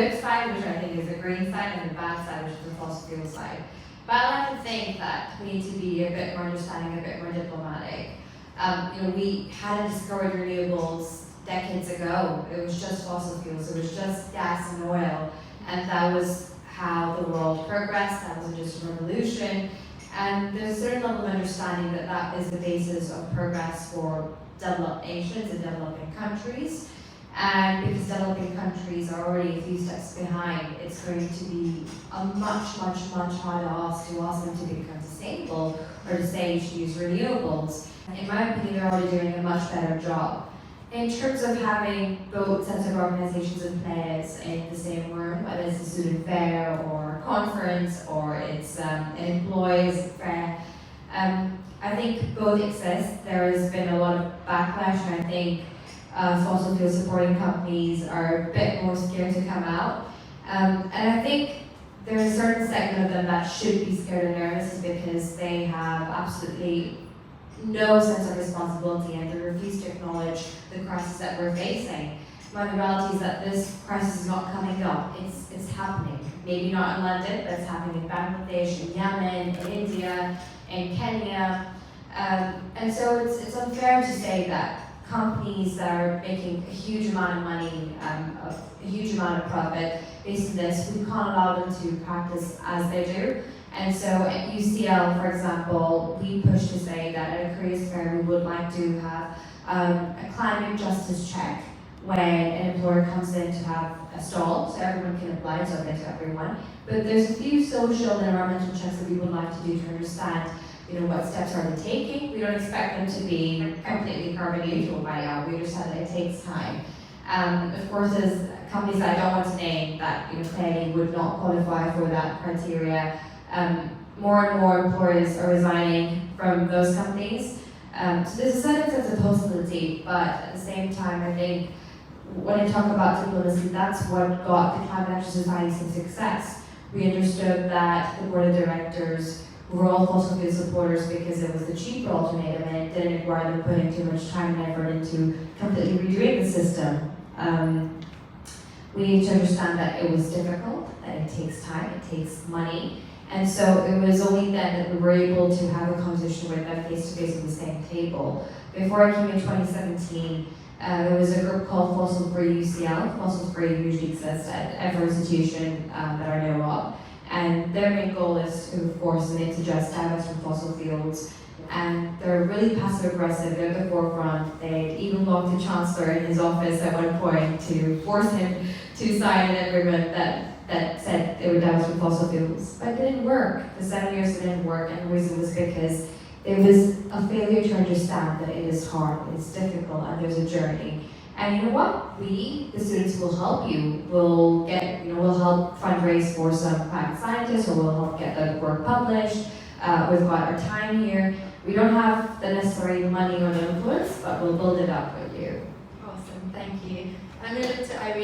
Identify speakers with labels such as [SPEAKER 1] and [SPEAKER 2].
[SPEAKER 1] good side, which I think is the green side, and the bad side, which is the fossil fuel side. But I like to think that we need to be a bit more understanding, a bit more diplomatic. We hadn't discovered renewables decades ago. It was just fossil fuels, it was just gas and oil, and that was how the world progressed. That was just a revolution. And there's a certain level of understanding that that is the basis of progress for developed nations and developing countries. And because developing countries are already a few steps behind, it's going to be a much harder ask to ask them to become sustainable or to say you should use renewables. In my opinion, they're already doing a much better job. In terms of having both sets of organizations and players in the same room, whether it's a student fair or a conference or it's an employees fair, I think both exist. There has been a lot of backlash, and I think fossil fuel supporting companies are a bit more scared to come out. And I think there's a certain segment of them that should be scared and nervous because they have absolutely no sense of responsibility and they refuse to acknowledge the crisis that we're facing. But the reality is that this crisis is not coming up, it's happening. Maybe not in London, but it's happening in Bangladesh, in Yemen, in India, in Kenya. And so it's unfair to say that companies that are making a huge amount of money, a huge amount of profit based on this, we can't allow them to practice as they do. And so at UCL, for example, we push to say that at a careers fair we would like to have a climate justice check when an employer comes in to have a stall, so everyone can apply, it's open to everyone. But there's a few social and environmental checks that we would like to do to understand what steps are they taking. We don't expect them to be completely carbon neutral by now. We understand that it takes time. Of course, there's companies that I don't want to name that clearly would not qualify for that criteria. More and more employers are resigning from those companies. So there's a certain sense of possibility, but at the same time, I think when I talk about diplomacy, that's what got the Climate Action Society some success. We understood that the board of directors were all fossil fuel supporters because it was the cheaper alternative and it didn't require them putting too much time and effort into completely redoing the system. We need to understand that it was difficult, that it takes time, it takes money. And so it was only then that we were able to have a conversation with them face-to-face at the same table. Before I came in 2017, there was a group called Fossil Free UCL. Fossil Free usually exists at every institution that I know of. And their main goal is to force them to just divest from fossil fuels. And they're really passive aggressive, they're at the forefront. They even locked the Chancellor in his office at one point to force him to sign an agreement that said they would divest from fossil fuels. But it didn't work. The 7 years didn't work, and the reason was because there was a failure to understand that it is hard, it's difficult, and there's a journey. And you know what? We, the students, will help you. We'll help fundraise for some climate scientists, or we'll help get the work published. We've got our time here. We don't have the necessary money or the influence, but we'll build it up with you.
[SPEAKER 2] Awesome, thank you. I'm going to look to Irene.